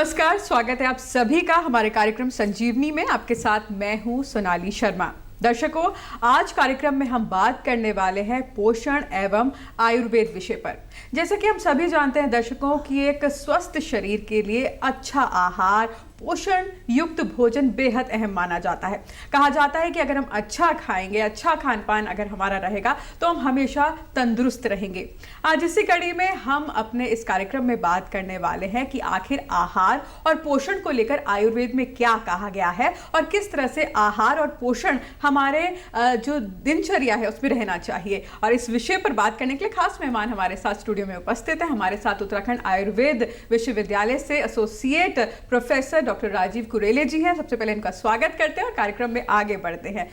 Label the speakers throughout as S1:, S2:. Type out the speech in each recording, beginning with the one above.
S1: नमस्कार, स्वागत है आप सभी का हमारे कार्यक्रम संजीवनी में। आपके साथ मैं हूं सोनाली शर्मा। दर्शकों, आज कार्यक्रम में हम बात करने वाले हैं पोषण एवं आयुर्वेद विषय पर। जैसे कि हम सभी जानते हैं दर्शकों कि एक स्वस्थ शरीर के लिए अच्छा आहार, पोषण युक्त भोजन बेहद अहम माना जाता है। कहा जाता है कि अगर हम अच्छा खाएंगे, अच्छा खान पान अगर हमारा रहेगा तो हम हमेशा तंदुरुस्त रहेंगे। आज इसी कड़ी में हम अपने इस कार्यक्रम में बात करने वाले हैं कि आखिर आहार और पोषण को लेकर आयुर्वेद में क्या कहा गया है और किस तरह से आहार और पोषण हमारे जो दिनचर्या है उसमें रहना चाहिए। और इस विषय पर बात करने के लिए खास मेहमान हमारे साथ स्टूडियो में उपस्थित है। हमारे साथ उत्तराखंड आयुर्वेद विश्वविद्यालय से एसोसिएट प्रोफेसर डॉक्टर राजीव कुरेले जी हैं। सबसे पहले इनका स्वागत करते हैं और कार्यक्रम में आगे बढ़ते हैं।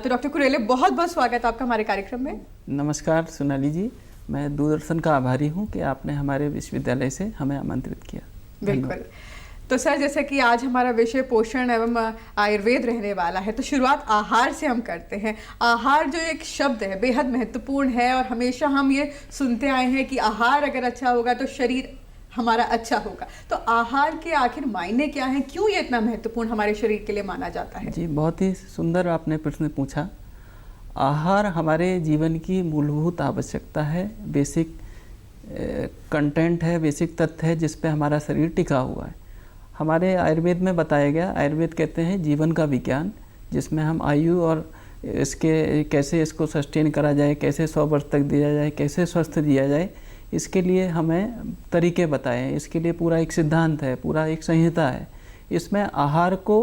S1: तो डॉक्टर कुरेले, बहुत बहुत स्वागत आपका हमारे कार्यक्रम में।
S2: नमस्कार सोनाली जी, मैं दूरदर्शन का आभारी हूं कि आपने हमारे विश्वविद्यालय से हमें आमंत्रित किया।
S1: बिल्कुल। तो सर, जैसे कि आज हमारा विषय पोषण एवं आयुर्वेद रहने वाला है, तो शुरुआत आहार से हम करते हैं। आहार जो एक शब्द है बेहद महत्वपूर्ण है और हमेशा हम ये सुनते आए हैं कि आहार अगर अच्छा होगा तो शरीर हमारा अच्छा होगा। तो आहार के आखिर मायने क्या हैं, क्यों ये इतना महत्वपूर्ण हमारे शरीर के लिए माना जाता है?
S2: जी, बहुत ही सुंदर आपने प्रश्न पूछा। आहार हमारे जीवन की मूलभूत आवश्यकता है, बेसिक कंटेंट है, बेसिक तथ्य है जिस पे हमारा शरीर टिका हुआ है। हमारे आयुर्वेद में बताया गया, आयुर्वेद कहते हैं जीवन का विज्ञान, जिसमें हम आयु और इसके कैसे इसको सस्टेन करा जाए, कैसे 100 वर्ष तक दिया जाए, कैसे स्वस्थ दिया जाए, इसके लिए हमें तरीके बताए हैं। इसके लिए पूरा एक सिद्धांत है, पूरा एक संहिता है। इसमें आहार को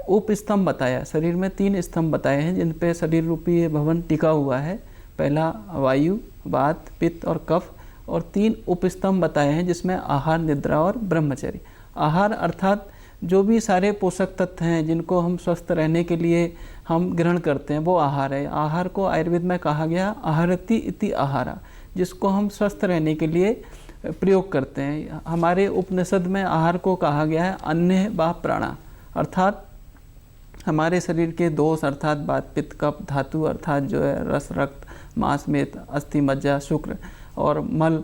S2: उपस्तंभ बताया, शरीर में 3 स्तंभ बताए हैं जिन पे शरीर रूपी ये भवन टिका हुआ है। पहला वायु, वात, पित्त और कफ, और 3 उपस्तंभ बताए हैं जिसमें आहार, निद्रा और ब्रह्मचर्य। आहार अर्थात जो भी सारे पोषक तत्व हैं जिनको हम स्वस्थ रहने के लिए हम ग्रहण करते हैं वो आहार है। आहार को आयुर्वेद में कहा गया आहारति इति आहारा, जिसको हम स्वस्थ रहने के लिए प्रयोग करते हैं। हमारे उपनिषद में आहार को कहा गया है अन्य व प्राणा, अर्थात हमारे शरीर के दोष अर्थात वात, पित्त, कफ, धातु अर्थात जो है रस, रक्त, मांस, मेद, अस्थि, मज्जा, शुक्र और मल,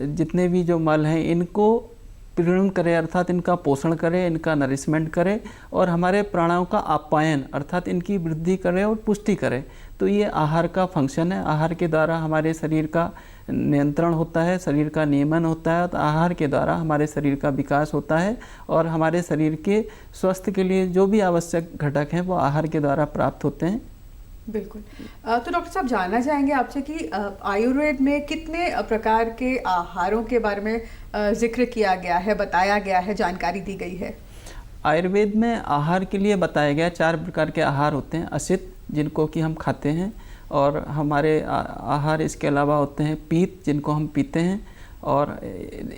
S2: जितने भी जो मल हैं इनको प्रीणन करे अर्थात इनका पोषण करे, इनका नरिशमेंट करे और हमारे प्राणों का आप्यायन अर्थात इनकी वृद्धि करे और पुष्टि करे। तो ये आहार का फंक्शन है। आहार के द्वारा हमारे शरीर का नियंत्रण होता है, शरीर का नियमन होता है। तो आहार के द्वारा हमारे शरीर का विकास होता है और हमारे शरीर के स्वास्थ्य के लिए जो भी आवश्यक घटक हैं वो आहार के द्वारा प्राप्त होते हैं।
S1: बिल्कुल। तो डॉक्टर साहब, जानना चाहेंगे आपसे कि आयुर्वेद में कितने प्रकार के आहारों के बारे में जिक्र किया गया है, बताया गया है, जानकारी दी गई है?
S2: आयुर्वेद में आहार के लिए बताया गया 4 प्रकार के आहार होते हैं। असित, जिनको कि हम खाते हैं, और हमारे आहार इसके अलावा होते हैं पीत, जिनको हम पीते हैं, और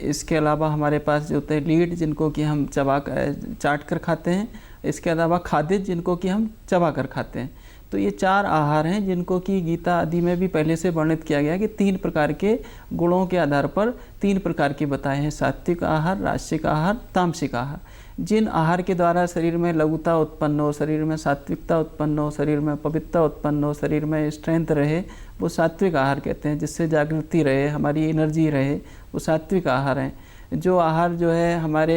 S2: इसके अलावा हमारे पास जो होते हैं लीड, जिनको कि हम चाट कर खाते हैं। इसके अलावा खाद्य, जिनको कि हम चबा कर खाते हैं। तो ये 4 आहार हैं जिनको कि गीता आदि में भी पहले से वर्णित किया गया कि 3 प्रकार के गुणों के आधार पर 3 प्रकार के बताए हैं: सात्विक आहार, राजसिक आहार, तामसिक आहार। जिन आहार के द्वारा शरीर में लघुता उत्पन्न हो, शरीर में सात्विकता उत्पन्न हो, शरीर में पवित्रता उत्पन्न हो, शरीर में स्ट्रेंथ रहे, वो सात्विक आहार कहते हैं। जिससे जागृति रहे, हमारी एनर्जी रहे, वो सात्विक आहार हैं। जो आहार जो है हमारे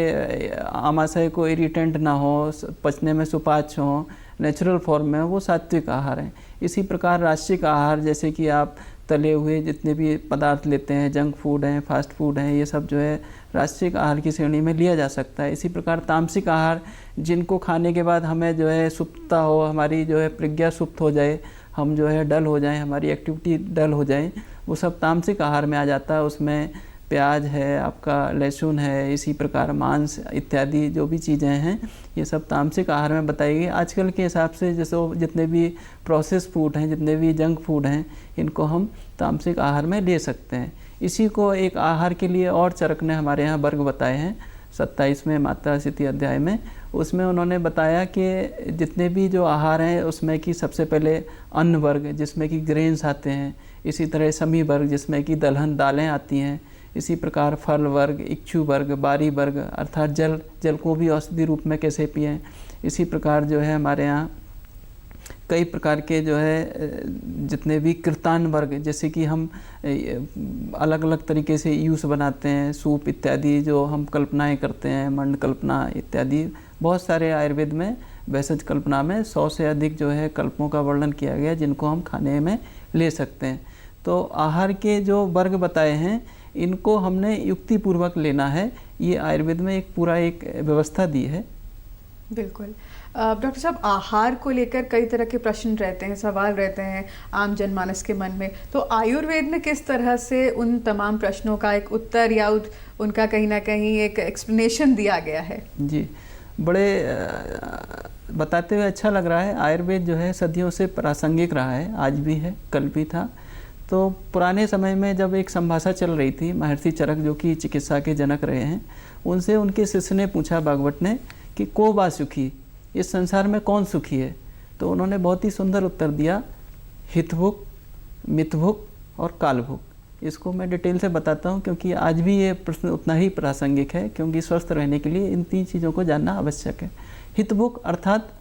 S2: आमाशय को इरिटेंट ना हो, पचने में सुपाच्य हो, नेचुरल फॉर्म में, वो सात्विक आहार हैं। इसी प्रकार राजसिक आहार, जैसे कि आप तले हुए जितने भी पदार्थ लेते हैं, जंक फूड हैं, फास्ट फूड हैं, ये सब जो है राजसिक आहार की श्रेणी में लिया जा सकता है। इसी प्रकार तामसिक आहार, जिनको खाने के बाद हमें जो है सुप्तता हो, हमारी जो है प्रज्ञा सुप्त हो जाए, हम जो है डल हो जाएं, हमारी एक्टिविटी डल हो जाए, वो सब तामसिक आहार में आ जाता है। उसमें प्याज है, आपका लहसुन है, इसी प्रकार मांस इत्यादि जो भी चीज़ें हैं ये सब तामसिक आहार में बताई गई। आजकल के हिसाब से जैसे जितने भी प्रोसेस फूड हैं, जितने भी जंक फूड हैं, इनको हम तामसिक आहार में ले सकते हैं। इसी को एक आहार के लिए और चरक ने हमारे यहाँ वर्ग बताए हैं 27वें मात्रा स्थिति अध्याय में। उसमें उन्होंने बताया कि जितने भी जो आहार हैं उसमें कि सबसे पहले अन्न वर्ग, जिसमें कि ग्रेन्स आते हैं। इसी तरह समी वर्ग, जिसमें कि दलहन दालें आती हैं। इसी प्रकार फल वर्ग, इक्षु वर्ग, बारी वर्ग, अर्थात जल को भी औषधि रूप में कैसे पिएं। इसी प्रकार जो है हमारे यहाँ कई प्रकार के जो है जितने भी कृतान वर्ग, जैसे कि हम अलग अलग तरीके से यूस बनाते हैं, सूप इत्यादि जो हम कल्पनाएं करते हैं, मंड कल्पना इत्यादि, बहुत सारे आयुर्वेद में वैसज कल्पना में 100 से अधिक जो है कल्पों का वर्णन किया गया जिनको हम खाने में ले सकते हैं। तो आहार के जो वर्ग बताए हैं इनको हमने युक्तिपूर्वक लेना है, ये आयुर्वेद में एक पूरा एक व्यवस्था दी है।
S1: बिल्कुल। डॉक्टर साहब, आहार को लेकर कई तरह के प्रश्न रहते हैं, सवाल रहते हैं आम जनमानस के मन में, तो आयुर्वेद में किस तरह से उन तमाम प्रश्नों का एक उत्तर या उनका कहीं ना कहीं एक एक्सप्लेनेशन दिया गया है?
S2: जी, बड़े बताते हुए अच्छा लग रहा है। आयुर्वेद जो है सदियों से प्रासंगिक रहा है, आज भी है, कल भी था। तो पुराने समय में जब एक संभाषा चल रही थी, महर्षि चरक जो कि चिकित्सा के जनक रहे हैं, उनसे उनके शिष्य ने पूछा, भागवत ने, कि को बा सुखी, इस संसार में कौन सुखी है? तो उन्होंने बहुत ही सुंदर उत्तर दिया, हितभुक, मितभुक और कालभुक। इसको मैं डिटेल से बताता हूँ क्योंकि आज भी ये प्रश्न उतना ही प्रासंगिक है, क्योंकि स्वस्थ रहने के लिए इन 3 चीज़ों को जानना आवश्यक है। हितभुक अर्थात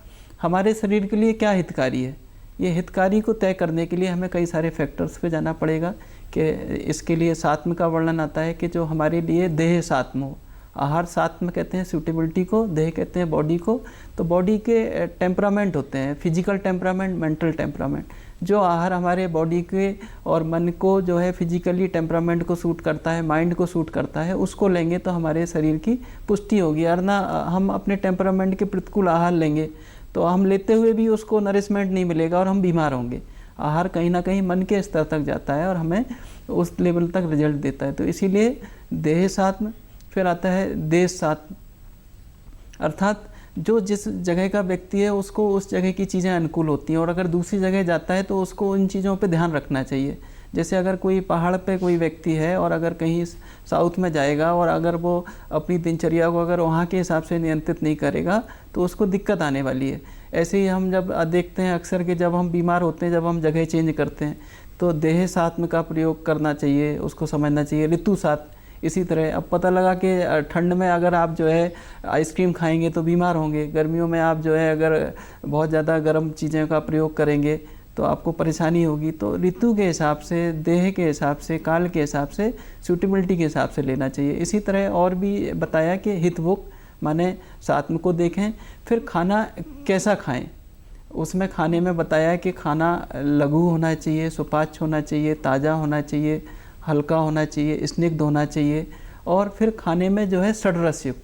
S2: हमारे शरीर के लिए क्या हितकारी है, ये हितकारी को तय करने के लिए हमें कई सारे फैक्टर्स पे जाना पड़ेगा। कि इसके लिए सात्म का वर्णन आता है कि जो हमारे लिए देह सात्म हो। आहार सात्म कहते हैं सूटेबिलिटी को, देह कहते हैं बॉडी को। तो बॉडी के टेम्परामेंट होते हैं, फिजिकल टेम्परामेंट, मेंटल टेम्परामेंट। जो आहार हमारे बॉडी के और मन को जो है फिजिकली टेम्परामेंट को सूट करता है, माइंड को सूट करता है, उसको लेंगे तो हमारे शरीर की पुष्टि होगी। वरना हम अपने टेम्परामेंट के प्रतिकूल आहार लेंगे तो हम लेते हुए भी उसको नरिशमेंट नहीं मिलेगा और हम बीमार होंगे। आहार कहीं ना कहीं मन के स्तर तक जाता है और हमें उस लेवल तक रिजल्ट देता है। तो इसीलिए देह सात्म, फिर आता है देश सात्म, अर्थात जो जिस जगह का व्यक्ति है उसको उस जगह की चीज़ें अनुकूल होती हैं, और अगर दूसरी जगह जाता है तो उसको उन चीज़ों पे ध्यान रखना चाहिए। जैसे अगर कोई पहाड़ पे कोई व्यक्ति है और अगर कहीं साउथ में जाएगा और अगर वो अपनी दिनचर्या को अगर वहाँ के हिसाब से नियंत्रित नहीं करेगा तो उसको दिक्कत आने वाली है। ऐसे ही हम जब देखते हैं अक्सर कि जब हम बीमार होते हैं, जब हम जगह चेंज करते हैं, तो देह सात्म का प्रयोग करना चाहिए, उसको समझना चाहिए। ऋतु सात्म इसी तरह। अब पता लगा कि ठंड में अगर आप जो है आइसक्रीम खाएंगे तो बीमार होंगे, गर्मियों में आप जो है अगर बहुत ज़्यादा गर्म चीज़ों का प्रयोग करेंगे तो आपको परेशानी होगी। तो ऋतु के हिसाब से, देह के हिसाब से, काल के हिसाब से, सूटेबिलिटी के हिसाब से लेना चाहिए। इसी तरह और भी बताया कि हितभुक माने सात्म को देखें। फिर खाना कैसा खाएं, उसमें खाने में बताया कि खाना लघु होना चाहिए, सुपाच्य होना चाहिए, ताज़ा होना चाहिए, हल्का होना चाहिए, स्निग्ध होना चाहिए। और फिर खाने में जो है षड्रस युक्त,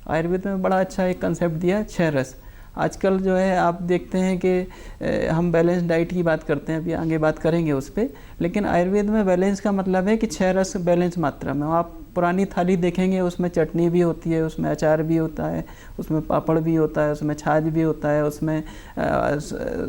S2: आयुर्वेद में बड़ा अच्छा एक कंसेप्ट दिया, 6 रस। आजकल जो है आप देखते हैं कि हम बैलेंस डाइट की बात करते हैं, अभी आगे बात करेंगे उस पर, लेकिन आयुर्वेद में बैलेंस का मतलब है कि 6 रस बैलेंस मात्रा में। आप पुरानी थाली देखेंगे, उसमें चटनी भी होती है, उसमें अचार भी होता है, उसमें पापड़ भी होता है, उसमें छाछ भी होता है, उसमें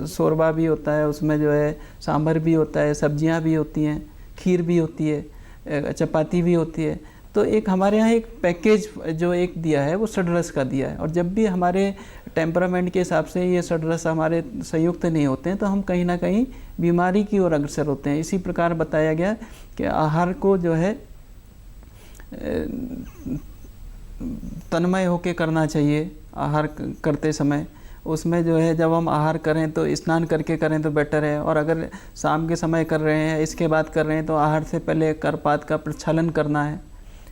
S2: शोरबा भी होता है, उसमें जो है सांभर भी होता है, सब्जियां भी होती हैं, खीर भी होती है, चपाती भी होती है। तो एक हमारे यहाँ एक पैकेज जो एक दिया है वो षड्रस का दिया है। और जब भी हमारे टेम्परामेंट के हिसाब से ये षड्रस हमारे संयुक्त नहीं होते हैं तो हम कहीं ना कहीं बीमारी की ओर अग्रसर होते हैं। इसी प्रकार बताया गया कि आहार को जो है तन्मय होके करना चाहिए। आहार करते समय उसमें जो है जब हम आहार करें तो स्नान करके करें तो बेटर है, और अगर शाम के समय कर रहे हैं, इसके बाद कर रहे हैं, तो आहार से पहले करपात का प्रक्षालन करना है।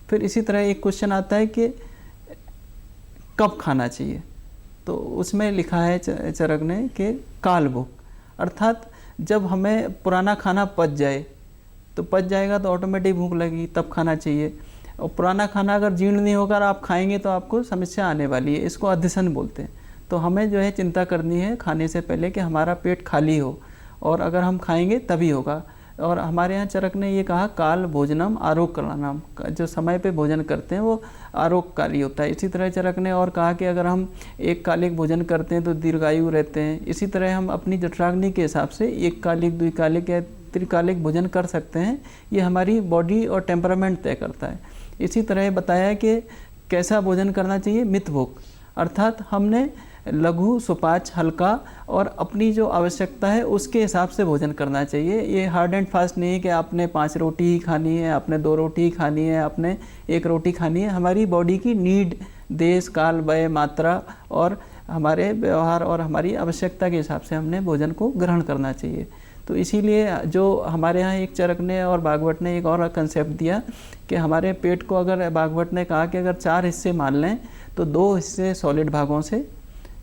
S2: फिर इसी तरह एक क्वेश्चन आता है कि कब खाना चाहिए, तो उसमें लिखा है चरक ने कि कालभुक, अर्थात जब हमें पुराना खाना पच जाए, तो पच जाएगा तो ऑटोमेटिक भूख लगी, तब खाना चाहिए। और पुराना खाना अगर जीर्ण नहीं होकर आप खाएंगे तो आपको समस्या आने वाली है, इसको अधिशन बोलते हैं। तो हमें जो है चिंता करनी है खाने से पहले कि हमारा पेट खाली हो, और अगर हम खाएंगे तभी होगा। और हमारे यहाँ चरक ने ये कहा, काल भोजनम आरोग्यकरणम, जो समय पे भोजन करते हैं वो आरोग्यकारी होता है। इसी तरह चरक ने और कहा कि अगर हम एक कालिक भोजन करते हैं तो दीर्घायु रहते हैं। इसी तरह हम अपनी जठराग्नि के हिसाब से एक कालिक, द्विकालिक या त्रिकालिक भोजन कर सकते हैं। ये हमारी बॉडी और टेम्परामेंट तय करता है। इसी तरह बताया कि कैसा भोजन करना चाहिए, मितभोग, अर्थात हमने लघु, सुपाच्य, हल्का और अपनी जो आवश्यकता है उसके हिसाब से भोजन करना चाहिए। ये हार्ड एंड फास्ट नहीं है कि आपने 5 रोटी ही खानी है, आपने 2 रोटी ही खानी है, आपने 1 रोटी खानी है। हमारी बॉडी की नीड, देश, काल, वय, मात्रा और हमारे व्यवहार और हमारी आवश्यकता के हिसाब से हमने भोजन को ग्रहण करना चाहिए। तो इसीलिए जो हमारे यहाँ एक चरक ने और भागवत ने एक और कंसेप्ट दिया कि हमारे पेट को, अगर भागवत ने कहा कि अगर 4 हिस्से मान लें तो 2 हिस्से सॉलिड भागों से,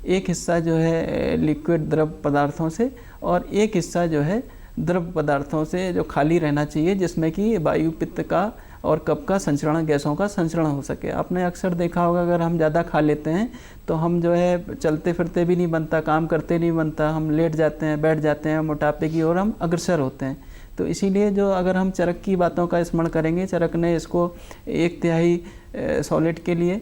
S2: एक हिस्सा जो है लिक्विड द्रव पदार्थों से, और एक हिस्सा जो है द्रव पदार्थों से जो खाली रहना चाहिए, जिसमें कि वायु, पित्त का और कफ का संचरण, गैसों का संचरण हो सके। आपने अक्सर देखा होगा अगर हम ज़्यादा खा लेते हैं तो हम जो है चलते फिरते भी नहीं बनता, काम करते नहीं बनता, हम लेट जाते हैं, बैठ जाते हैं, मोटापे की ओर हम अग्रसर होते हैं। तो इसीलिए जो अगर हम चरक की बातों का स्मरण करेंगे, चरक ने इसको 1/3 सॉलिड के लिए,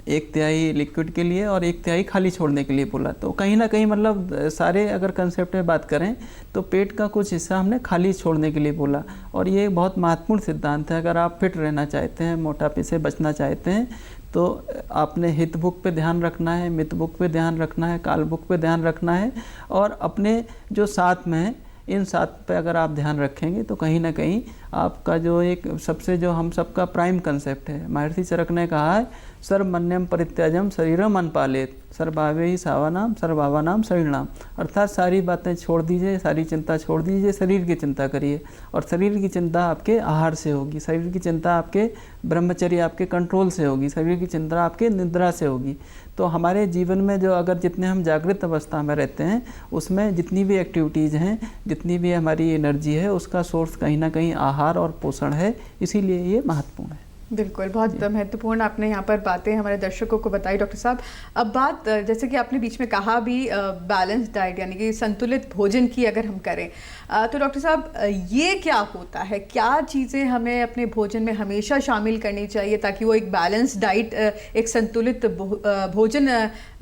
S2: 1/3 लिक्विड के लिए और 1/3 खाली छोड़ने के लिए बोला। तो कहीं ना कहीं मतलब सारे अगर कंसेप्ट में बात करें तो पेट का कुछ हिस्सा हमने खाली छोड़ने के लिए बोला, और ये बहुत महत्वपूर्ण सिद्धांत है। अगर आप फिट रहना चाहते हैं, मोटापे से बचना चाहते हैं, तो आपने हित भुक पे ध्यान रखना है, मित भुक पे ध्यान रखना है, काल भुक पे ध्यान रखना है, और अपने जो साथ में है इन 7 पे अगर आप ध्यान रखेंगे तो कहीं ना कहीं आपका जो एक सबसे जो हम सबका प्राइम कंसेप्ट है, महर्षि चरक ने कहा है, सर्वमन्यम परित्याजम शरीरम अनपालेत सर्वभावे ही सावानाम सर्वभावानाम शरीरनाम। अर्थात सारी बातें छोड़ दीजिए, सारी चिंता छोड़ दीजिए, शरीर की चिंता करिए। और शरीर की चिंता आपके आहार से होगी, शरीर की चिंता आपके ब्रह्मचर्य, आपके कंट्रोल से होगी, शरीर की चिंता आपके निद्रा से होगी। तो हमारे जीवन में जो अगर जितने हम जागृत अवस्था में रहते हैं उसमें जितनी भी एक्टिविटीज़ हैं, जितनी भी हमारी एनर्जी है, उसका सोर्स कहीं ना कहीं आहार और पोषण है। इसीलिए ये महत्वपूर्ण है।
S1: बिल्कुल, बहुत महत्वपूर्ण आपने यहाँ पर बातें हमारे दर्शकों को बताई डॉक्टर साहब। अब बात, जैसे कि आपने बीच में कहा भी, बैलेंस डाइट यानी कि संतुलित भोजन की अगर हम करें, तो डॉक्टर साहब ये क्या होता है, क्या चीज़ें हमें अपने भोजन में हमेशा शामिल करनी चाहिए ताकि वो एक बैलेंस डाइट, एक संतुलित भोजन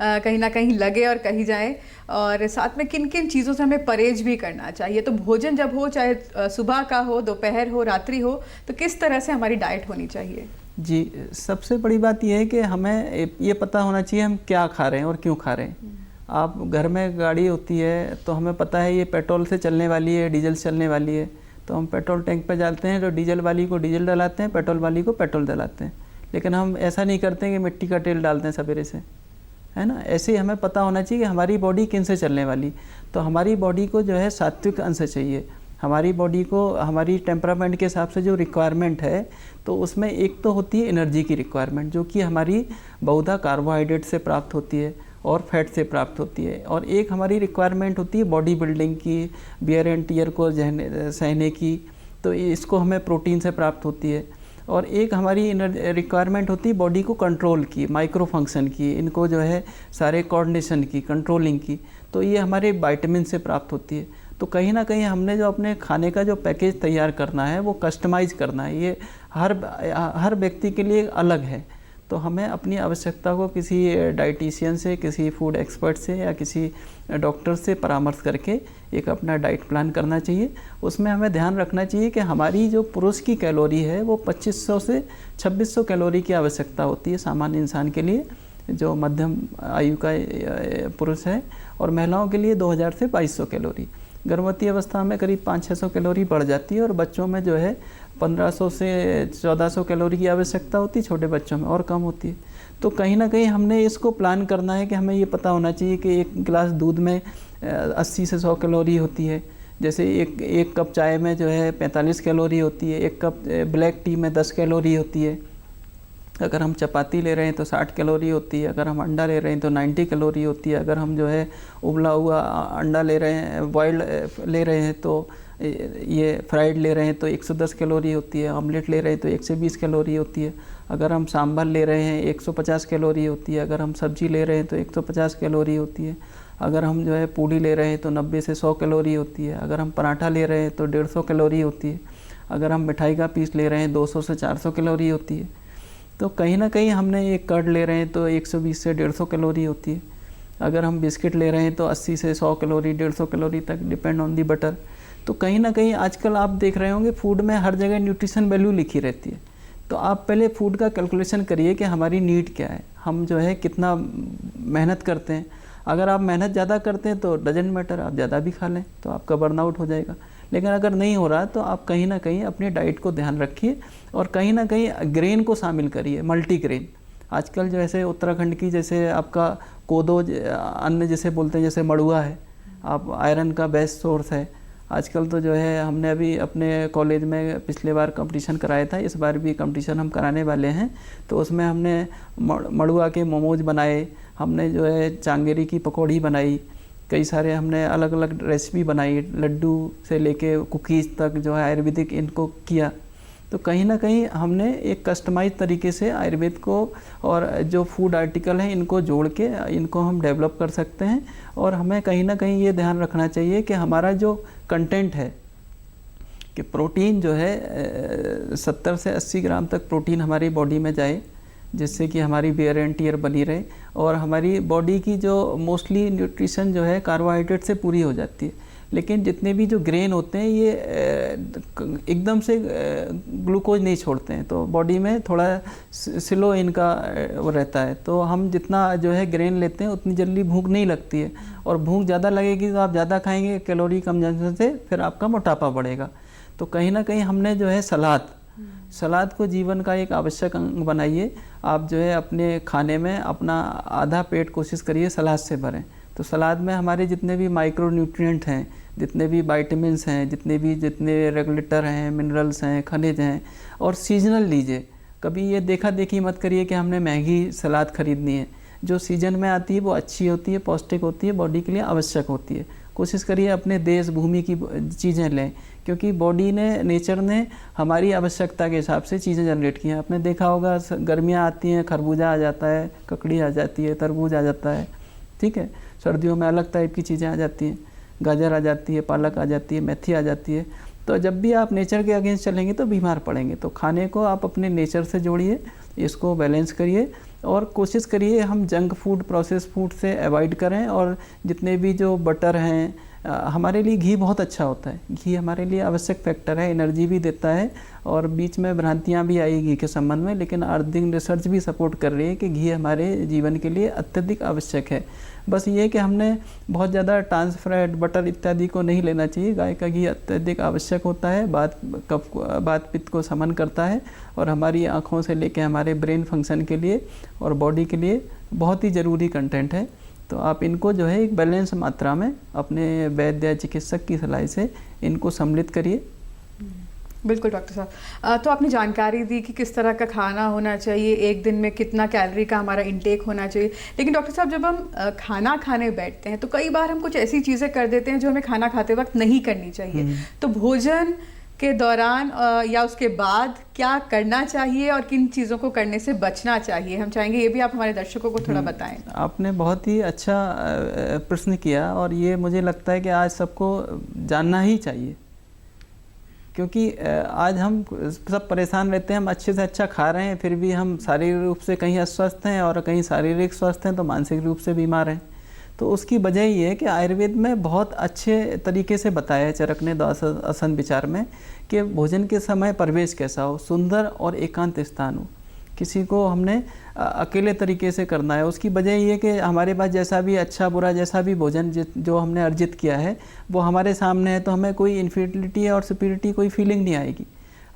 S1: कहीं ना कहीं लगे और कही जाए, और साथ में किन किन चीज़ों से हमें परहेज भी करना चाहिए? तो भोजन जब हो, चाहे सुबह का हो, दोपहर हो, रात्रि हो, तो किस तरह से हमारी डाइट होनी चाहिए?
S2: जी, सबसे बड़ी बात यह है कि हमें ये पता होना चाहिए हम क्या खा रहे हैं और क्यों खा रहे हैं। आप घर में गाड़ी होती है तो हमें पता है ये पेट्रोल से चलने वाली है, डीजल से चलने वाली है, तो हम पेट्रोल टैंक पे डालते हैं, तो डीजल वाली को डीजल डलाते हैं, पेट्रोल वाली को पेट्रोल डलाते हैं। लेकिन हम ऐसा नहीं करते कि मिट्टी का तेल डालते हैं सवेरे से, है ना। ऐसे ही हमें पता होना चाहिए कि हमारी बॉडी किन से चलने वाली। तो हमारी बॉडी को जो है सात्विक अंश चाहिए, हमारी बॉडी को हमारी टेम्परामेंट के हिसाब से जो रिक्वायरमेंट है, तो उसमें एक तो होती है एनर्जी की रिक्वायरमेंट, जो कि हमारी बहुधा कार्बोहाइड्रेट से प्राप्त होती है और फैट से प्राप्त होती है, और एक हमारी रिक्वायरमेंट होती है बॉडी बिल्डिंग की, बियर एंड टियर को सहने की, तो इसको हमें प्रोटीन से प्राप्त होती है। और एक हमारी रिक्वायरमेंट होती है बॉडी को कंट्रोल की, माइक्रो फंक्शन की, इनको जो है सारे कोऑर्डिनेशन की, कंट्रोलिंग की, तो ये हमारे विटामिन से प्राप्त होती है। तो कहीं ना कहीं हमने जो अपने खाने का जो पैकेज तैयार करना है वो कस्टमाइज़ करना है, ये हर व्यक्ति के लिए अलग है। तो हमें अपनी आवश्यकता को किसी डाइटिशियन से, किसी फूड एक्सपर्ट से या किसी डॉक्टर से परामर्श करके एक अपना डाइट प्लान करना चाहिए। उसमें हमें ध्यान रखना चाहिए कि हमारी जो पुरुष की कैलोरी है वो 2500 से 2600 कैलोरी की आवश्यकता होती है सामान्य इंसान के लिए, जो मध्यम आयु का पुरुष है, और महिलाओं के लिए 2000 से 2200 कैलोरी। गर्भवती अवस्था में करीब 500-600 कैलोरी बढ़ जाती है, और बच्चों में जो है 1500 से 1400 कैलोरी की आवश्यकता होती है, छोटे बच्चों में और कम होती है। तो कहीं ना कहीं हमने इसको प्लान करना है कि हमें ये पता होना चाहिए कि एक गिलास दूध में 80 से 100 कैलोरी होती है, जैसे एक कप चाय में जो है 45 कैलोरी होती है, एक कप ब्लैक टी में 10 कैलोरी होती है, अगर हम चपाती ले रहे हैं तो 60 कैलोरी होती है, अगर हम अंडा ले रहे हैं तो 90 कैलोरी होती है, अगर हम जो है उबला हुआ अंडा ले रहे हैं, बॉइल्ड ले रहे हैं, तो ये फ्राइड ले रहे हैं तो 110 कैलोरी होती है, ऑमलेट ले रहे हैं तो 120 कैलोरी होती है, अगर हम सांभर ले रहे हैं 150 कैलोरी होती है, अगर हम सब्जी ले रहे हैं तो 150 कैलोरी होती है, अगर हम जो है पूड़ी ले रहे हैं तो 90 से 100 कैलोरी होती है, अगर हम पराठा ले रहे हैं तो 150 कैलोरी होती है, अगर हम मिठाई का पीस ले रहे हैं 200 से 400 कैलोरी होती है। तो कहीं ना कहीं हमने एक कर्ड ले रहे हैं तो 120 से 150 कैलोरी होती है, अगर हम बिस्किट ले रहे हैं तो 80 से 100 कैलोरी, 150 कैलोरी तक, डिपेंड ऑन दी बटर। तो कहीं ना कहीं आजकल आप देख रहे होंगे फूड में हर जगह न्यूट्रिशन वैल्यू लिखी रहती है। तो आप पहले फूड का कैलकुलेशन करिए कि हमारी नीड क्या है, हम जो है कितना मेहनत करते हैं। अगर आप मेहनत ज़्यादा करते हैं तो डजेंट मैटर, आप ज़्यादा भी खा लें तो आपका बर्नआउट हो जाएगा। लेकिन अगर नहीं हो रहा तो आप कहीं ना कहीं अपनी डाइट को ध्यान रखिए, और कहीं ना कहीं ग्रेन को शामिल करिए, मल्टी ग्रेन। आजकल जैसे उत्तराखंड की जैसे आपका कोदो अन्न जिसे बोलते हैं, जैसे मड़ुआ है, आप आयरन का बेस्ट सोर्स है। आजकल तो जो है हमने अभी अपने कॉलेज में पिछले बार कंपटीशन कराया था, इस बार भी कंपटीशन हम कराने वाले हैं। तो उसमें हमने मड़ुआ के मोमोज बनाए, हमने जो है चांगेरी की पकौड़ी बनाई, कई सारे हमने अलग अलग रेसिपी बनाई, लड्डू से लेके कुकीज़ तक जो है आयुर्वेदिक इनको किया। तो कहीं ना कहीं हमने एक कस्टमाइज तरीके से आयुर्वेद को और जो फूड आर्टिकल हैं इनको जोड़ के इनको हम डेवलप कर सकते हैं। और हमें कहीं ना कहीं ये ध्यान रखना चाहिए कि हमारा जो कंटेंट है कि प्रोटीन जो है 70 से 80 ग्राम तक प्रोटीन हमारी बॉडी में जाए, जिससे कि हमारी वेयर एंड टियर बनी रहे और हमारी बॉडी की जो मोस्टली न्यूट्रिशन जो है कार्बोहाइड्रेट से पूरी हो जाती है। लेकिन जितने भी जो ग्रेन होते हैं ये एकदम से ग्लूकोज नहीं छोड़ते हैं, तो बॉडी में थोड़ा स्लो इनका वो रहता है। तो हम जितना जो है ग्रेन लेते हैं उतनी जल्दी भूख नहीं लगती है, और भूख ज़्यादा लगेगी तो आप ज़्यादा खाएंगे, कैलोरी कंजम्पशन से फिर आपका मोटापा बढ़ेगा। तो कहीं ना कहीं हमने जो है सलाद को जीवन का एक आवश्यक अंग बनाइए। आप जो है अपने खाने में अपना आधा पेट कोशिश करिए सलाद से भरें। तो सलाद में हमारे जितने भी माइक्रो न्यूट्रिएंट हैं, जितने भी वाइटामिन्स हैं, जितने रेगुलेटर हैं, मिनरल्स हैं, खनिज हैं, और सीजनल लीजिए। कभी ये देखा देखी मत करिए कि हमने महंगी सलाद खरीदनी है। जो सीजन में आती है वो अच्छी होती है, पौष्टिक होती है, बॉडी के लिए आवश्यक होती है। कोशिश करिए अपने देश भूमि की चीज़ें लें, क्योंकि बॉडी ने, नेचर ने हमारी आवश्यकता के हिसाब से चीज़ें जनरेट की हैं। आपने देखा होगा गर्मियाँ आती हैं, खरबूजा आ जाता है, ककड़ी आ जाती है, तरबूज आ जाता है, ठीक है। सर्दियों में अलग टाइप की चीज़ें आ जाती हैं, गाजर आ जाती है, पालक आ जाती है, मेथी आ जाती है। तो जब भी आप नेचर के अगेंस्ट चलेंगे तो बीमार पड़ेंगे। तो खाने को आप अपने नेचर से जोड़िए, इसको बैलेंस करिए, और कोशिश करिए हम जंक फूड, प्रोसेस फूड से अवॉइड करें। और जितने भी जो बटर हैं, हमारे लिए घी बहुत अच्छा होता है, घी हमारे लिए आवश्यक फैक्टर है, एनर्जी भी देता है। और बीच में भ्रांतियाँ भी आई घी के संबंध में, लेकिन आयुर्वेदिक रिसर्च भी सपोर्ट कर रही है कि घी हमारे जीवन के लिए अत्यधिक आवश्यक है। बस ये कि हमने बहुत ज़्यादा ट्रांस फैट, बटर इत्यादि को नहीं लेना चाहिए। गाय का घी अत्यधिक आवश्यक होता है, बात पित्त को समन करता है, और हमारी आँखों से लेकर हमारे ब्रेन फंक्शन के लिए और बॉडी के लिए बहुत ही ज़रूरी कंटेंट है। तो आप इनको जो है एक बैलेंस मात्रा में अपने वैद्य चिकित्सक की सलाह से इनको सम्मिलित करिए।
S1: बिल्कुल डॉक्टर साहब, तो आपने जानकारी दी कि किस तरह का खाना होना चाहिए, एक दिन में कितना कैलोरी का हमारा इंटेक होना चाहिए। लेकिन डॉक्टर साहब, जब हम खाना खाने बैठते हैं तो कई बार हम कुछ ऐसी चीज़ें कर देते हैं जो हमें खाना खाते वक्त नहीं करनी चाहिए। तो भोजन के दौरान या उसके बाद क्या करना चाहिए और किन चीज़ों को करने से बचना चाहिए, हम चाहेंगे ये भी आप हमारे दर्शकों को थोड़ा बताएं।
S2: आपने बहुत ही अच्छा प्रश्न किया, और ये मुझे लगता है कि आज सबको जानना ही चाहिए, क्योंकि आज हम सब परेशान रहते हैं। हम अच्छे से अच्छा खा रहे हैं, फिर भी हम शारीरिक रूप से कहीं अस्वस्थ हैं और कहीं शारीरिक स्वस्थ हैं, तो मानसिक रूप से बीमार हैं। तो उसकी वजह ये है कि आयुर्वेद में बहुत अच्छे तरीके से बताया है चरकने आसन विचार में कि भोजन के समय परिवेश कैसा हो, सुंदर और एकांत स्थान हो। किसी को हमने अकेले तरीके से करना है। उसकी वजह ये कि हमारे पास जैसा भी अच्छा बुरा जैसा भी भोजन जो हमने अर्जित किया है वो हमारे सामने है, तो हमें कोई इन्फीरियरिटी और सुपीरियरिटी कोई फीलिंग नहीं आएगी।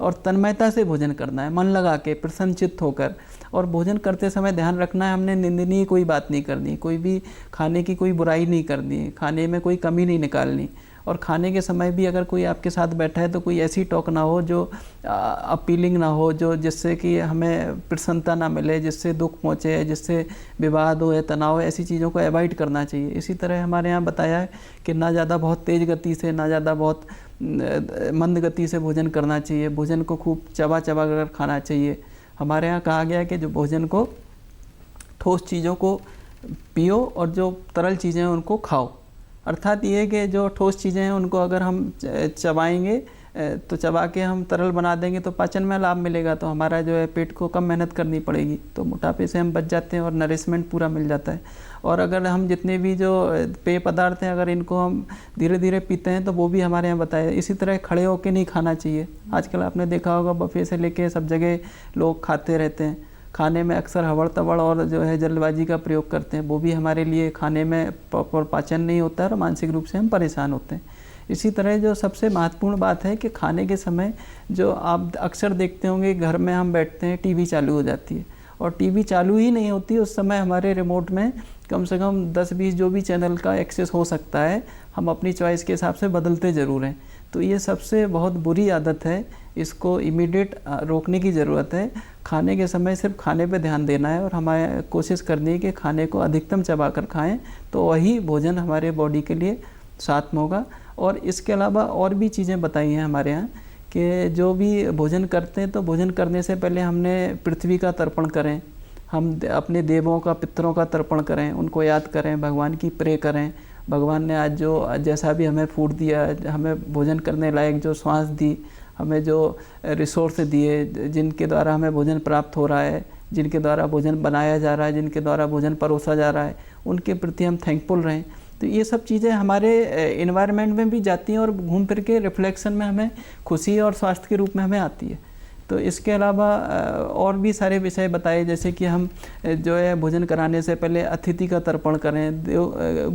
S2: और तन्मयता से भोजन करना है, मन लगा के, प्रसन्नचित्त होकर। और भोजन करते समय ध्यान रखना है, हमने निंदनीय कोई बात नहीं करनी, कोई भी खाने की कोई बुराई नहीं करनी, खाने में कोई कमी नहीं निकालनी। और खाने के समय भी अगर कोई आपके साथ बैठा है तो कोई ऐसी टॉक ना हो जो अपीलिंग ना हो, जो जिससे कि हमें प्रसन्नता ना मिले, जिससे दुख पहुँचे, जिससे विवाद हो या तनाव हो, ऐसी चीज़ों को अवॉइड करना चाहिए। इसी तरह हमारे यहाँ बताया है कि ना ज़्यादा बहुत तेज़ गति से, ना ज़्यादा बहुत मंद गति से भोजन करना चाहिए। भोजन को खूब चबा चबा कर खाना चाहिए। हमारे यहाँ कहा गया है कि जो भोजन को, ठोस चीज़ों को पियो और जो तरल चीज़ें हैं उनको खाओ। अर्थात ये कि जो ठोस चीज़ें हैं उनको अगर हम चबाएंगे तो चबा के हम तरल बना देंगे तो पाचन में लाभ मिलेगा, तो हमारा जो है पेट को कम मेहनत करनी पड़ेगी, तो मोटापे से हम बच जाते हैं और नरिशमेंट पूरा मिल जाता है। और अगर हम जितने भी जो पेय पदार्थ हैं अगर इनको हम धीरे धीरे पीते हैं तो वो भी हमारे यहाँ बताया। इसी तरह खड़े होकर नहीं खाना चाहिए। आजकल आपने देखा होगा बफे से लेके सब जगह लोग खाते रहते हैं। खाने में अक्सर हवड़ तवड़ और जो है जल्दबाजी का प्रयोग करते हैं, वो भी हमारे लिए खाने में प्रॉपर पाचन नहीं होता है और मानसिक रूप से हम परेशान होते हैं। इसी तरह जो सबसे महत्वपूर्ण बात है कि खाने के समय जो आप अक्सर देखते होंगे घर में हम बैठते हैं, टीवी चालू हो जाती है और टीवी चालू ही नहीं होती उस समय हमारे रिमोट में कम से कम 10-20 जो भी चैनल का एक्सेस हो सकता है, हम अपनी चॉइस के हिसाब से बदलते ज़रूर हैं। तो ये सबसे बहुत बुरी आदत है, इसको इमीडिएट रोकने की ज़रूरत है। खाने के समय सिर्फ खाने पे ध्यान देना है और हमारे कोशिश करनी है कि खाने को अधिकतम चबा कर खाएँ, तो वही भोजन हमारे बॉडी के लिए साथ में होगा। और इसके अलावा और भी चीज़ें बताई हैं हमारे यहाँ कि जो भी भोजन करते हैं तो भोजन करने से पहले हमने पृथ्वी का तर्पण करें, हम अपने देवों का, पितरों का तर्पण करें, उनको याद करें, भगवान की प्रे करें। भगवान ने आज जो जैसा भी हमें फूड दिया, हमें भोजन करने लायक जो श्वास दी, हमें जो रिसोर्स दिए, जिनके द्वारा हमें भोजन प्राप्त हो रहा है, जिनके द्वारा भोजन बनाया जा रहा है, जिनके द्वारा भोजन परोसा जा रहा है, उनके प्रति हम थैंकफुल रहें। तो ये सब चीज़ें हमारे इन्वायरमेंट में भी जाती हैं और घूम फिर के रिफ्लेक्शन में हमें खुशी और स्वास्थ्य के रूप में हमें आती है। तो इसके अलावा और भी सारे विषय बताए, जैसे कि हम जो है भोजन कराने से पहले अतिथि का तर्पण करें,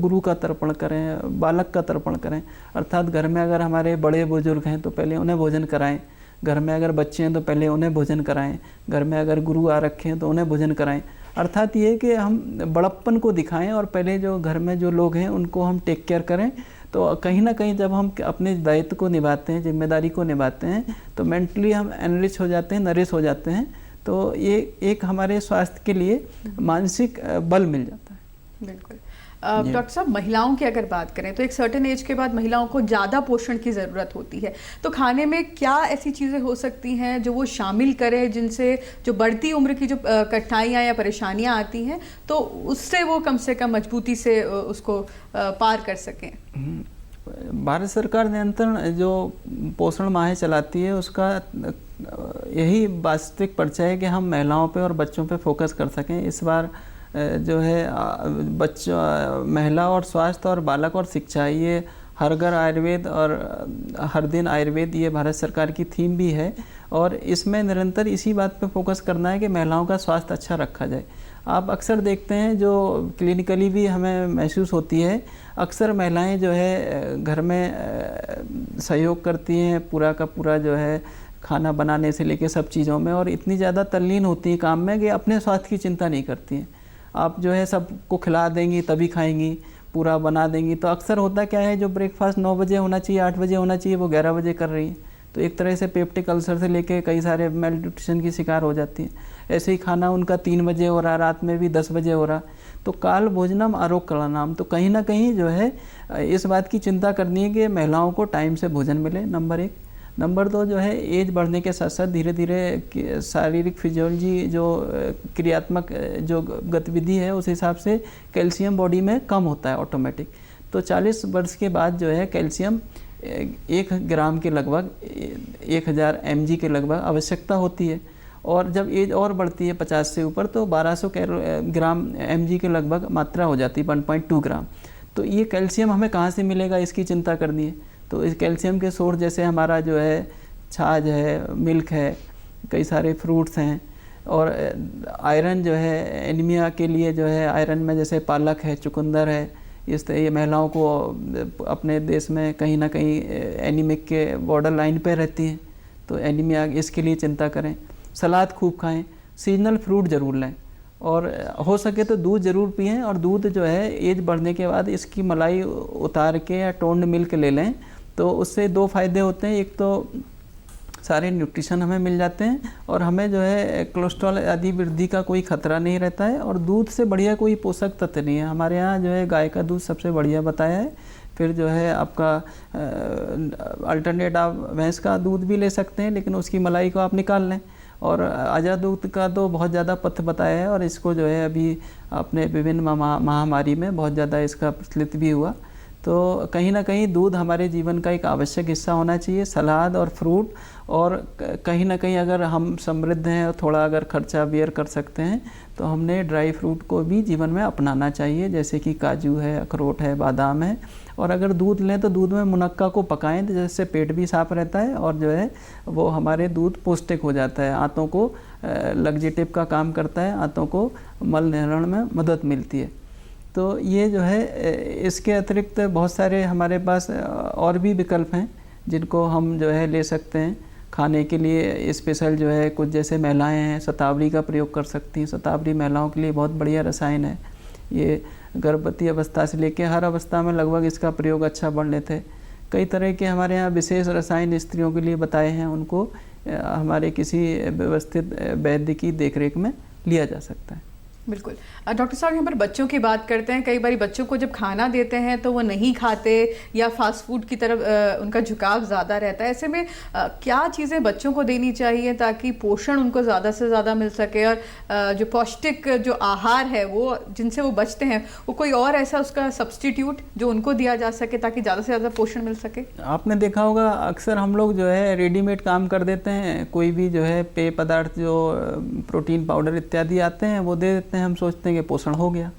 S2: गुरु का तर्पण करें, बालक का तर्पण करें। अर्थात घर में अगर हमारे बड़े बुजुर्ग हैं तो पहले उन्हें भोजन कराएं, घर में अगर बच्चे हैं तो पहले उन्हें भोजन कराएं, घर में अगर गुरु आ रखे हैं तो उन्हें भोजन कराएं। अर्थात ये कि हम बड़प्पन को दिखाएं और पहले जो घर में जो लोग हैं उनको हम टेक केयर करें। तो कहीं ना कहीं जब हम अपने दायित्व को निभाते हैं, जिम्मेदारी को निभाते हैं, तो मेंटली हम एनरिच हो जाते हैं, नरिश हो जाते हैं। तो ये एक हमारे स्वास्थ्य के लिए मानसिक बल मिल जाता है।
S1: बिल्कुल। डॉक्टर साहब, महिलाओं की अगर बात करें तो एक सर्टेन एज के बाद महिलाओं को ज़्यादा पोषण की ज़रूरत होती है, तो खाने में क्या ऐसी चीज़ें हो सकती हैं जो वो शामिल करें जिनसे जो बढ़ती उम्र की जो कठिनाइयाँ या परेशानियाँ आती हैं तो उससे वो कम से कम मजबूती से उसको पार कर सकें?
S2: भारत सरकार निरंतर जो पोषण माह चलाती है उसका यही वास्तविक परिचय है कि हम महिलाओं पे और बच्चों पे फोकस कर सकें। इस बार जो है बच्चों, महिला और स्वास्थ्य और बालक और शिक्षा, ये हर घर आयुर्वेद और हर दिन आयुर्वेद, ये भारत सरकार की थीम भी है। और इसमें निरंतर इसी बात पे फोकस करना है कि महिलाओं का स्वास्थ्य अच्छा रखा जाए। आप अक्सर देखते हैं, जो क्लिनिकली भी हमें महसूस होती है, अक्सर महिलाएं जो है घर में सहयोग करती हैं, पूरा का पूरा जो है खाना बनाने से लेके सब चीज़ों में, और इतनी ज़्यादा तल्लीन होती हैं काम में कि अपने स्वास्थ्य की चिंता नहीं करती हैं। आप जो है सबको खिला देंगी तभी खाएंगी, पूरा बना देंगी। तो अक्सर होता क्या है, जो ब्रेकफास्ट 9 बजे होना चाहिए, 8 बजे होना चाहिए, वो 11 बजे कर रही है। तो एक तरह से पेप्टिक अल्सर से लेके कई सारे मेल न्यूट्रिशन की शिकार हो जाती हैं। ऐसे ही खाना उनका 3 बजे हो रहा, रात में भी 10 बजे हो रहा। तो काल भोजनम आरोग्य कलानाम, तो कहीं ना कहीं जो है इस बात की चिंता करनी है कि महिलाओं को टाइम से भोजन मिले, नंबर 1। नंबर 2 जो है, एज बढ़ने के साथ साथ धीरे धीरे शारीरिक फिजियोलॉजी जो क्रियात्मक जो गतिविधि है उस हिसाब से कैल्शियम बॉडी में कम होता है ऑटोमेटिक। तो 40 वर्ष के बाद जो है कैल्शियम 1 ग्राम के लगभग 1000 mg के लगभग आवश्यकता होती है। और जब एज और बढ़ती है 50 से ऊपर तो 1200 ग्राम mg के लगभग मात्रा हो जाती है, 1.2 ग्राम। तो ये कैल्शियम हमें कहाँ से मिलेगा, इसकी चिंता करनी है। तो इस कैल्शियम के सोर्स जैसे हमारा जो है छाछ है, मिल्क है, कई सारे फ्रूट्स हैं। और आयरन जो है एनीमिया के लिए जो है आयरन में जैसे पालक है, चुकंदर है, इस तरह ये महिलाओं को अपने देश में कहीं ना कहीं एनीमिक के बॉर्डर लाइन पे रहती हैं, तो एनीमिया, इसके लिए चिंता करें। सलाद खूब खाएं, सीजनल फ्रूट ज़रूर लें, और हो सके तो दूध ज़रूर पिएं। और दूध जो है एज बढ़ने के बाद इसकी मलाई उतार के या टोन्ड मिल्क ले लें, तो उससे 2 फ़ायदे होते हैं। एक तो सारे न्यूट्रिशन हमें मिल जाते हैं और हमें जो है कोलेस्ट्रॉल आदि वृद्धि का कोई खतरा नहीं रहता है। और दूध से बढ़िया कोई पोषक तत्व नहीं है। हमारे यहाँ जो है गाय का दूध सबसे बढ़िया बताया है। फिर जो है आपका अल्टरनेट आप भैंस का दूध भी ले सकते हैं, लेकिन उसकी मलाई को आप निकाल लें। और आजा दूध का तो बहुत ज़्यादा पथ्य बताया है, और इसको जो है अभी अपने विभिन्न महामारी में बहुत ज़्यादा इसका प्रचलित भी हुआ। तो कहीं ना कहीं दूध हमारे जीवन का एक आवश्यक हिस्सा होना चाहिए, सलाद और फ्रूट। और कहीं ना कहीं अगर हम समृद्ध हैं और थोड़ा अगर खर्चा बेयर कर सकते हैं तो हमने ड्राई फ्रूट को भी जीवन में अपनाना चाहिए, जैसे कि काजू है, अखरोट है, बादाम है। और अगर दूध लें तो दूध में मुनक्का को पकाएं, तो जिससे पेट भी साफ रहता है और जो है वो हमारे दूध पौष्टिक हो जाता है, आंतों को लग्जेटिव का काम करता है, आंतों को मल निर्वहन में मदद मिलती है। तो ये जो है इसके अतिरिक्त बहुत सारे हमारे पास और भी विकल्प हैं जिनको हम जो है ले सकते हैं। खाने के लिए स्पेशल जो है कुछ जैसे महिलाएं हैं शतावरी का प्रयोग कर सकती हैं। शतावरी महिलाओं के लिए बहुत बढ़िया रसायन है। ये गर्भवती अवस्था से लेकर हर अवस्था में लगभग इसका प्रयोग अच्छा बढ़ने थे। कई तरह के हमारे यहाँ विशेष रसायन स्त्रियों के लिए बताए हैं, उनको हमारे किसी व्यवस्थित वैद्य की देखरेख में लिया जा सकता है।
S1: बिल्कुल। डॉक्टर साहब, यहाँ पर बच्चों की बात करते हैं। कई बार बच्चों को जब खाना देते हैं तो वो नहीं खाते या फास्ट फूड की तरफ उनका झुकाव ज़्यादा रहता है। ऐसे में क्या चीज़ें बच्चों को देनी चाहिए ताकि पोषण उनको ज़्यादा से ज़्यादा मिल सके और जो पौष्टिक जो आहार है वो जिनसे वो बचते हैं वो कोई और ऐसा उसका सब्स्टिट्यूट जो उनको दिया जा सके ताकि ज़्यादा से ज़्यादा पोषण मिल सके? आपने
S2: देखा होगा अक्सर हम लोग जो है रेडीमेड काम कर देते हैं। कोई भी जो है पेय पदार्थ जो प्रोटीन पाउडर इत्यादि आते हैं वो दे देते हैं, हम सोचते हैं कि पोषण हो गया।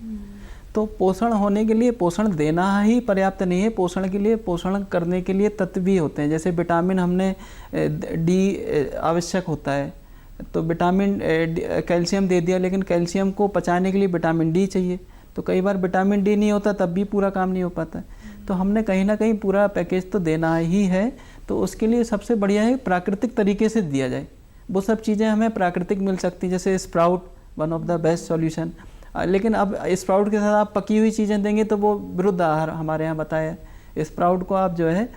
S2: तो पोषण होने के लिए पोषण देना ही पर्याप्त नहीं है। पोषण के लिए पोषण करने के लिए तत्व भी होते हैं। जैसे विटामिन हमने डी आवश्यक होता है, तो विटामिन कैल्शियम दे दिया, लेकिन कैल्शियम को पचाने के लिए विटामिन डी चाहिए। तो कई बार विटामिन डी नहीं होता तब भी पूरा काम नहीं हो पाता। तो हमने कहीं ना कहीं पूरा पैकेज तो देना ही है। तो उसके लिए सबसे बढ़िया है प्राकृतिक तरीके से दिया जाए। वो सब चीज़ें हमें प्राकृतिक मिल सकती, जैसे sprout one of the best solution. लेकिन अब स्प्राउट के साथ आप पकी हुई चीज़ें देंगे तो वो विरुद्ध आहार हमारे यहाँ बताया है। स्प्राउट को आप जो है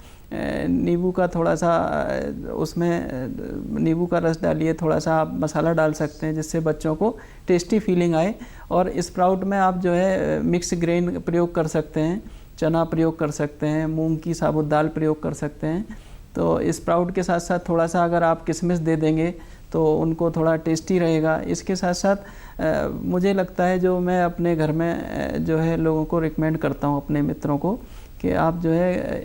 S2: नींबू का थोड़ा सा उसमें नींबू का रस डालिए, थोड़ा सा आप मसाला डाल सकते हैं जिससे बच्चों को टेस्टी फीलिंग आए। और स्प्राउट में आप जो है मिक्स ग्रेन प्रयोग कर सकते हैं, चना प्रयोग कर सकते हैं, मूंग की साबुत दाल प्रयोग कर सकते हैं। तो स्प्राउट के साथ साथ थोड़ा सा अगर आप किशमिश दे देंगे तो उनको थोड़ा टेस्टी रहेगा। इसके साथ साथ मुझे लगता है जो मैं अपने घर में जो है लोगों को रिकमेंड करता हूँ अपने मित्रों को कि आप जो है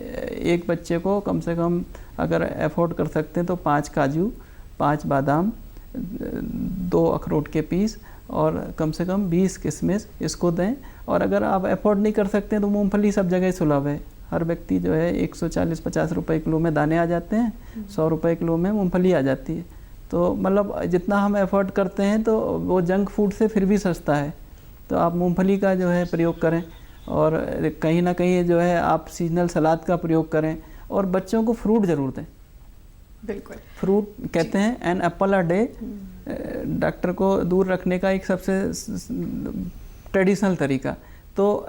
S2: एक बच्चे को कम से कम अगर अफोर्ड कर सकते हैं तो 5 काजू, 5 बादाम, 2 अखरोट के पीस और कम से कम 20 किशमिश इसको दें। और अगर आप अफोर्ड नहीं कर सकते हैं तो मूंगफली सब जगह सुलभ है। हर व्यक्ति जो है 140-50 रुपए किलो में दाने आ जाते हैं, 100 रुपए किलो में मूंगफली आ जाती है। तो मतलब जितना हम एफर्ट करते हैं तो वो जंक फूड से फिर भी सस्ता है। तो आप मूंगफली का जो है प्रयोग करें और कहीं ना कहीं जो है आप सीजनल सलाद का प्रयोग करें और बच्चों को फ्रूट ज़रूर दें।
S1: बिल्कुल।
S2: फ्रूट कहते हैं an apple a day doctor को दूर रखने का एक सबसे ट्रेडिशनल तरीका। तो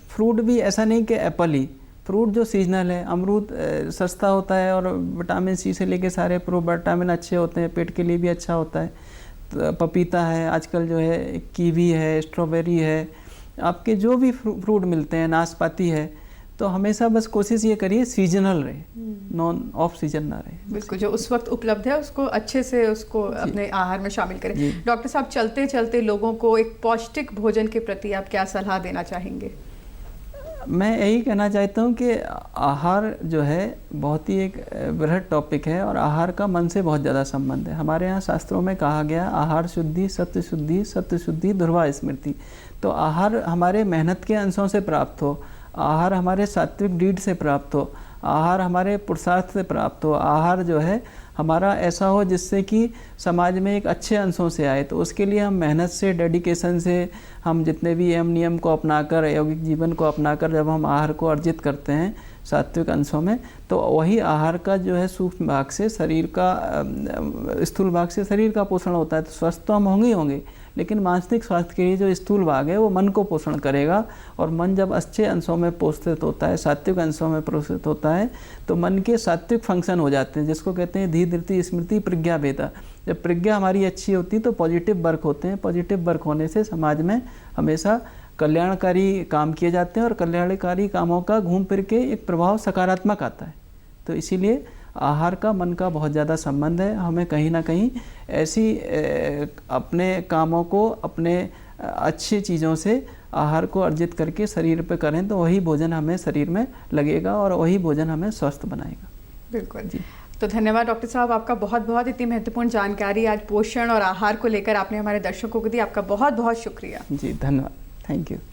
S2: फ्रूट भी ऐसा नहीं कि एप्पल ही, फ्रूट जो सीजनल है, अमरूद सस्ता होता है और विटामिन सी से लेके सारे विटामिन अच्छे होते हैं, पेट के लिए भी अच्छा होता है। तो पपीता है, आजकल जो है कीवी है, स्ट्रॉबेरी है, आपके जो भी फ्रूट मिलते हैं, नाशपाती है। तो हमेशा बस कोशिश ये करिए सीजनल रहे, नॉन ऑफ सीजन ना रहे।
S1: बिल्कुल, जो उस वक्त उपलब्ध है उसको अच्छे से उसको अपने आहार में शामिल करें। डॉक्टर साहब, चलते चलते लोगों को एक पौष्टिक भोजन के प्रति आप क्या सलाह देना चाहेंगे?
S2: मैं यही कहना चाहता हूँ कि आहार जो है बहुत ही एक बृहद टॉपिक है और आहार का मन से बहुत ज़्यादा संबंध है। हमारे यहाँ शास्त्रों में कहा गया आहार शुद्धि, सत्य शुद्धि, सत्य शुद्धि, ध्रुवा स्मृति। तो आहार हमारे मेहनत के अंशों से प्राप्त हो, आहार हमारे सात्विक डीड से प्राप्त हो, आहार हमारे पुरुषार्थ से प्राप्त हो, आहार जो है हमारा ऐसा हो जिससे कि समाज में एक अच्छे अंशों से आए। तो उसके लिए हम मेहनत से, डेडिकेशन से, हम जितने भी यम नियम को अपनाकर, यौगिक जीवन को अपनाकर जब हम आहार को अर्जित करते हैं सात्विक अंशों में, तो वही आहार का जो है सूक्ष्म भाग से शरीर का, स्थूल भाग से शरीर का पोषण होता है। तो स्वस्थ तो हम होंगे ही होंगे, लेकिन मानसिक स्वास्थ्य के लिए जो स्थूल भाग है वो मन को पोषण करेगा। और मन जब अच्छे अंशों में पोषित होता है, सात्विक अंशों में पोषित होता है, तो मन के सात्विक फंक्शन हो जाते हैं, जिसको कहते हैं धीर धृति स्मृति प्रज्ञा भेदा। जब प्रज्ञा हमारी अच्छी होती है तो पॉजिटिव वर्क होते हैं। पॉजिटिव वर्क होने से समाज में हमेशा कल्याणकारी काम किए जाते हैं और कल्याणकारी कामों का घूम फिर के एक प्रभाव सकारात्मक आता है। तो इसीलिए आहार का मन का बहुत ज़्यादा संबंध है। हमें कहीं ना कहीं ऐसी अपने कामों को, अपने अच्छी चीज़ों से आहार को अर्जित करके शरीर पे करें तो वही भोजन हमें शरीर में लगेगा और वही भोजन हमें स्वस्थ बनाएगा।
S1: बिल्कुल जी। तो धन्यवाद डॉक्टर साहब, आपका बहुत बहुत इतनी महत्वपूर्ण जानकारी आज पोषण और आहार को लेकर आपने हमारे दर्शकों को दी। आपका बहुत बहुत शुक्रिया।
S2: जी धन्यवाद, थैंक यू।